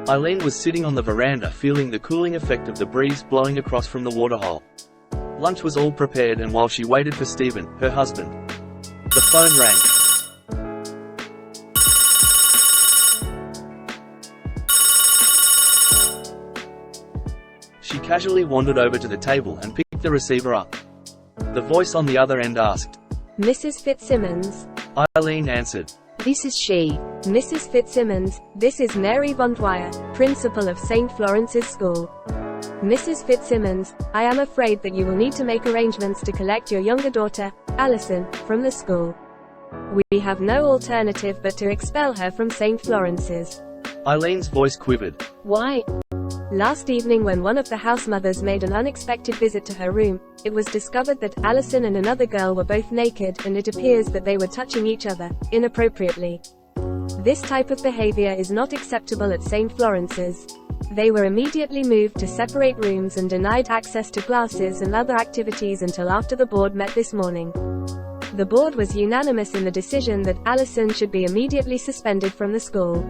Eileen was sitting on the veranda feeling the cooling effect of the breeze blowing across from the waterhole. Lunch was all prepared, and while she waited for Stephen, her husband, the phone rang. She casually wandered over to the table and picked the receiver up. The voice on the other end asked, "Mrs. Fitzsimmons?" Eileen answered, "This is she." "Mrs. Fitzsimmons, this is Mary Von Dwyer, principal of St. Florence's School. Mrs. Fitzsimmons, I am afraid that you will need to make arrangements to collect your younger daughter, Alison, from the school. We have no alternative but to expel her from St. Florence's." Eileen's voice quivered. "Why?" "Last evening, when one of the house mothers made an unexpected visit to her room, it was discovered that Alison and another girl were both naked, and it appears that they were touching each other, inappropriately. This type of behavior is not acceptable at St. Florence's. They were immediately moved to separate rooms and denied access to classes and other activities until after the board met this morning. The board was unanimous in the decision that Alison should be immediately suspended from the school.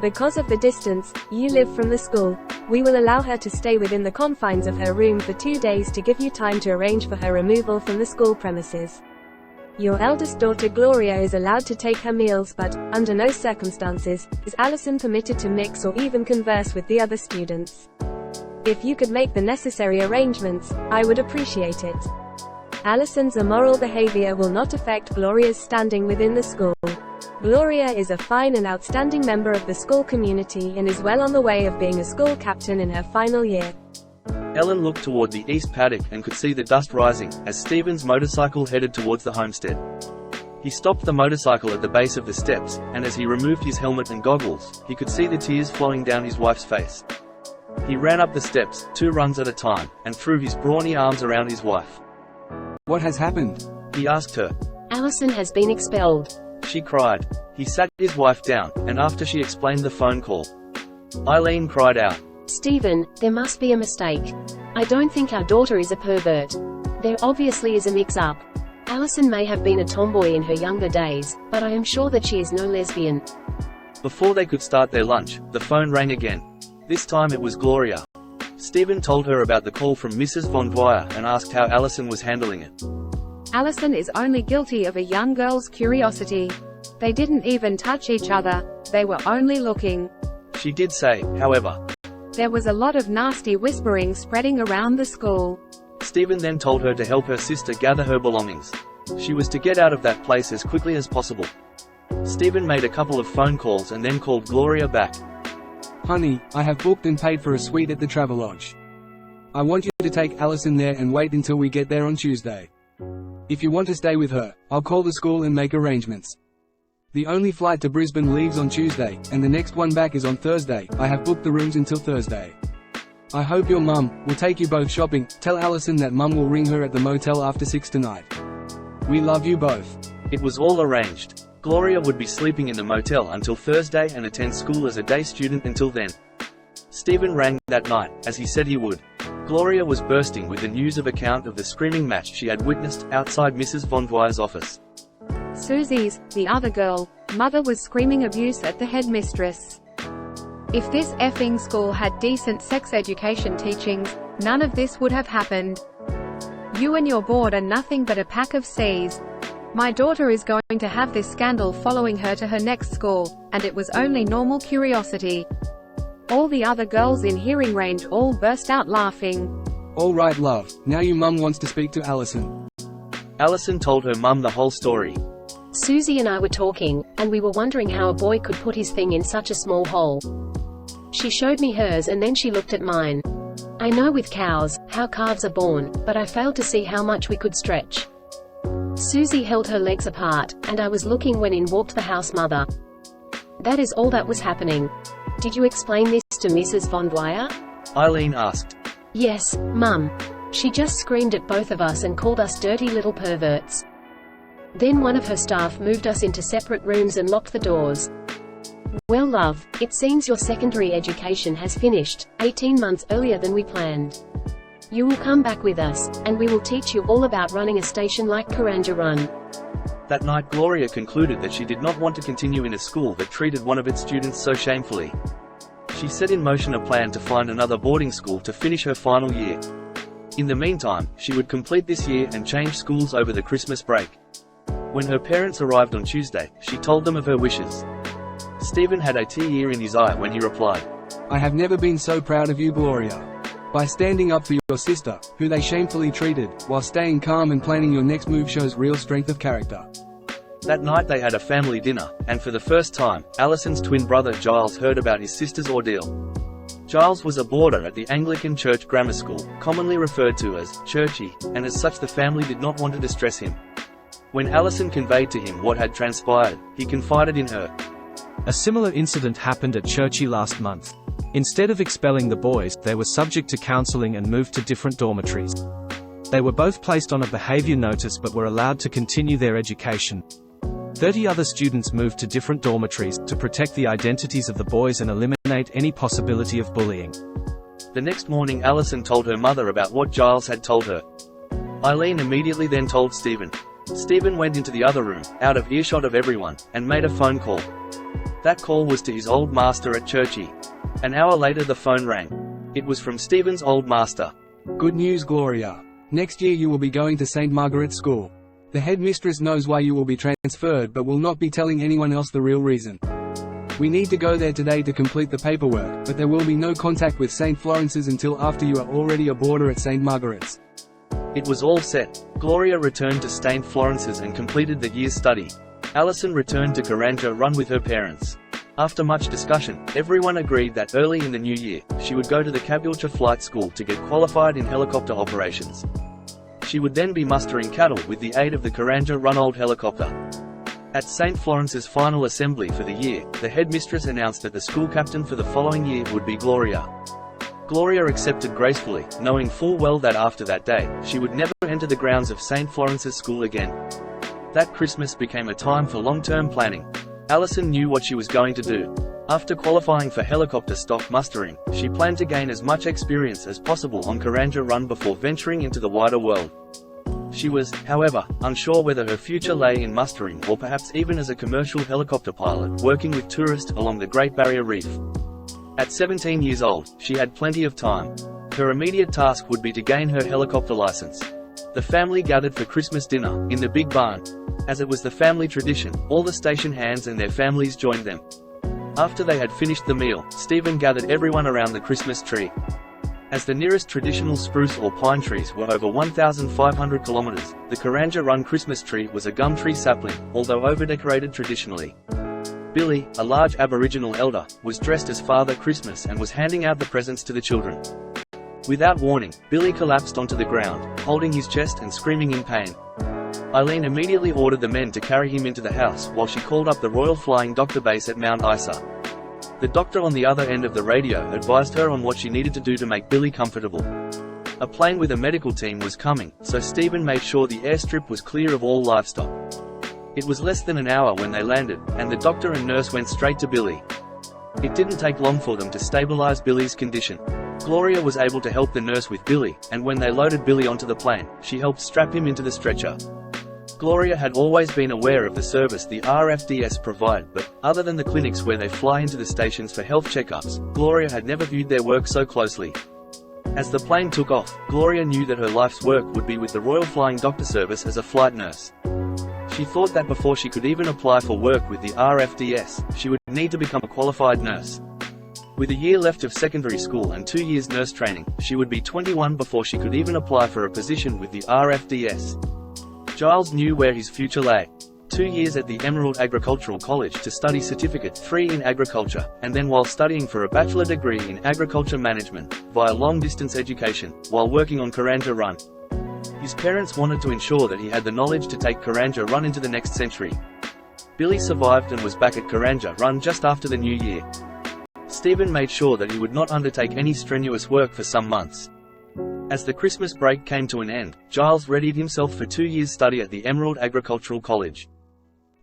Because of the distance you live from the school, we will allow her to stay within the confines of her room for 2 days to give you time to arrange for her removal from the school premises. Your eldest daughter Gloria is allowed to take her meals, but, under no circumstances, is Alison permitted to mix or even converse with the other students. If you could make the necessary arrangements, I would appreciate it. Alison's immoral behavior will not affect Gloria's standing within the school. Gloria is a fine and outstanding member of the school community and is well on the way of being a school captain in her final year." Ellen looked toward the east paddock and could see the dust rising as Stephen's motorcycle headed towards the homestead. He stopped the motorcycle at the base of the steps, and as he removed his helmet and goggles, he could see the tears flowing down his wife's face. He ran up the steps, 2 runs at a time, and threw his brawny arms around his wife. "What has happened?" He asked her. "Alison has been expelled," she cried. He sat his wife down, and after she explained the phone call, Eileen cried out, "Stephen, there must be a mistake. I don't think our daughter is a pervert. There obviously is a mix-up. Alison may have been a tomboy in her younger days, but I am sure that she is no lesbian." Before they could start their lunch, the phone rang again. This time it was Gloria. Stephen told her about the call from Mrs. Von Dwyer and asked how Alison was handling it. "Alison is only guilty of a young girl's curiosity. They didn't even touch each other, they were only looking. She did say, however, There was a lot of nasty whispering spreading around the school." Stephen then told her to help her sister gather her belongings. She was to get out of that place as quickly as possible. Stephen made a couple of phone calls and then called Gloria back. "Honey, I have booked and paid for a suite at the Travelodge. I want you to take Alison there and wait until we get there on Tuesday. If you want to stay with her, I'll call the school and make arrangements. The only flight to Brisbane leaves on Tuesday, and the next one back is on Thursday. I have booked the rooms until Thursday. I hope your mum will take you both shopping. Tell Alison that mum will ring her at the motel after 6 tonight. We love you both." It was all arranged. Gloria would be sleeping in the motel until Thursday and attend school as a day student until then. Stephen rang that night, as he said he would. Gloria was bursting with the news of account of the screaming match she had witnessed outside Mrs. Von Dwyer's office. Susie's, the other girl, mother was screaming abuse at the headmistress. "If this effing school had decent sex education teachings, none of this would have happened. You and your board are nothing but a pack of C's. My daughter is going to have this scandal following her to her next school, and it was only normal curiosity." All the other girls in hearing range all burst out laughing. "All right, love, now your mum wants to speak to Alison." Alison told her mum the whole story. "Susie and I were talking, and we were wondering how a boy could put his thing in such a small hole. She showed me hers and then she looked at mine. I know with cows, how calves are born, but I failed to see how much we could stretch. Susie held her legs apart, and I was looking when in walked the house mother. That is all that was happening. Did you explain this to Mrs. Von Dwyer?" Eileen asked. "Yes, Mum. She just screamed at both of us and called us dirty little perverts. Then one of her staff moved us into separate rooms and locked the doors. Well love, it seems your secondary education has finished, 18 months earlier than we planned. You will come back with us, and we will teach you all about running a station like Karanja Run." That night Gloria concluded that she did not want to continue in a school that treated one of its students so shamefully. She set in motion a plan to find another boarding school to finish her final year. In the meantime, she would complete this year and change schools over the Christmas break. When her parents arrived on Tuesday, she told them of her wishes. Stephen had a tear in his eye when he replied, I have never been so proud of you, Gloria. By standing up for your sister, who they shamefully treated, while staying calm and planning your next move shows real strength of character. That night they had a family dinner, and for the first time, Alison's twin brother Giles heard about his sister's ordeal. Giles was a boarder at the Anglican Church Grammar School, commonly referred to as Churchy, and as such the family did not want to distress him. When Alison conveyed to him what had transpired, he confided in her. A similar incident happened at Churchy last month. Instead of expelling the boys, they were subject to counseling and moved to different dormitories. They were both placed on a behavior notice but were allowed to continue their education. 30 other students moved to different dormitories, to protect the identities of the boys and eliminate any possibility of bullying. The next morning Alison told her mother about what Giles had told her. Eileen immediately then told Stephen. Stephen went into the other room, out of earshot of everyone, and made a phone call. That call was to his old master at Churchy. An hour later the phone rang. It was from Stephen's old master. Good news, Gloria. Next year you will be going to St. Margaret's School. The headmistress knows why you will be transferred but will not be telling anyone else the real reason. We need to go there today to complete the paperwork, but there will be no contact with St. Florence's until after you are already a boarder at St. Margaret's. It was all set. Gloria returned to St. Florence's and completed the year's study. Alison returned to Karanja Run with her parents. After much discussion, everyone agreed that early in the new year, she would go to the Caboolture Flight School to get qualified in helicopter operations. She would then be mustering cattle with the aid of the Karanja Run old helicopter. At St. Florence's final assembly for the year, the headmistress announced that the school captain for the following year would be Gloria. Gloria accepted gracefully, knowing full well that after that day, she would never enter the grounds of St. Florence's School again. That Christmas became a time for long-term planning. Alison knew what she was going to do. After qualifying for helicopter stock mustering, she planned to gain as much experience as possible on Karanja Run before venturing into the wider world. She was, however, unsure whether her future lay in mustering or perhaps even as a commercial helicopter pilot working with tourists along the Great Barrier Reef. At 17 years old, she had plenty of time. Her immediate task would be to gain her helicopter license. The family gathered for Christmas dinner, in the big barn. As it was the family tradition, all the station hands and their families joined them. After they had finished the meal, Stephen gathered everyone around the Christmas tree. As the nearest traditional spruce or pine trees were over 1,500 kilometers, the Karanja Run Christmas tree was a gum tree sapling, although overdecorated traditionally. Billy, a large Aboriginal elder, was dressed as Father Christmas and was handing out the presents to the children. Without warning, Billy collapsed onto the ground, holding his chest and screaming in pain. Eileen immediately ordered the men to carry him into the house while she called up the Royal Flying Doctor Base at Mount Isa. The doctor on the other end of the radio advised her on what she needed to do to make Billy comfortable. A plane with a medical team was coming, so Stephen made sure the airstrip was clear of all livestock. It was less than an hour when they landed, and the doctor and nurse went straight to Billy. It didn't take long for them to stabilize Billy's condition. Gloria was able to help the nurse with Billy, and when they loaded Billy onto the plane, she helped strap him into the stretcher. Gloria had always been aware of the service the RFDS provide, but, other than the clinics where they fly into the stations for health checkups, Gloria had never viewed their work so closely. As the plane took off, Gloria knew that her life's work would be with the Royal Flying Doctor Service as a flight nurse. She thought that before she could even apply for work with the RFDS, she would need to become a qualified nurse. With a year left of secondary school and 2 years nurse training, she would be 21 before she could even apply for a position with the RFDS. Giles knew where his future lay. 2 years at the Emerald Agricultural College to study Certificate 3 in Agriculture, and then while studying for a bachelor degree in Agriculture Management, via long-distance education, while working on Karanja Run. His parents wanted to ensure that he had the knowledge to take Karanja Run into the next century. Billy survived and was back at Karanja Run just after the new year. Stephen made sure that he would not undertake any strenuous work for some months. As the Christmas break came to an end, Giles readied himself for 2 years' study at the Emerald Agricultural College.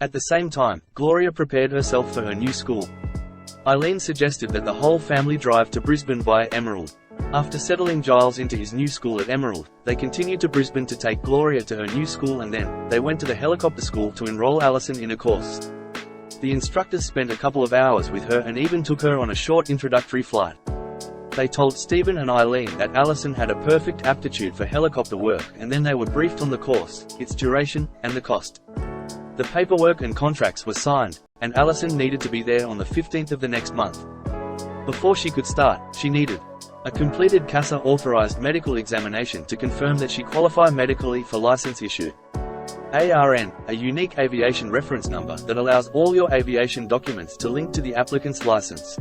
At the same time, Gloria prepared herself for her new school. Eileen suggested that the whole family drive to Brisbane via Emerald. After settling Giles into his new school at Emerald, they continued to Brisbane to take Gloria to her new school, and then, they went to the helicopter school to enroll Alison in a course. The instructors spent a couple of hours with her and even took her on a short introductory flight. They told Stephen and Eileen that Allison had a perfect aptitude for helicopter work, and then they were briefed on the course, its duration, and the cost. The paperwork and contracts were signed, and Allison needed to be there on the 15th of the next month. Before she could start, she needed a completed CASA-authorized medical examination to confirm that she qualified medically for license issue. ARN, a unique aviation reference number that allows all your aviation documents to link to the applicant's license.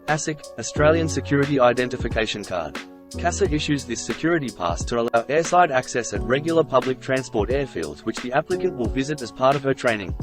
ASIC, Australian Security Identification Card. CASA issues this security pass to allow airside access at regular public transport airfields which the applicant will visit as part of her training.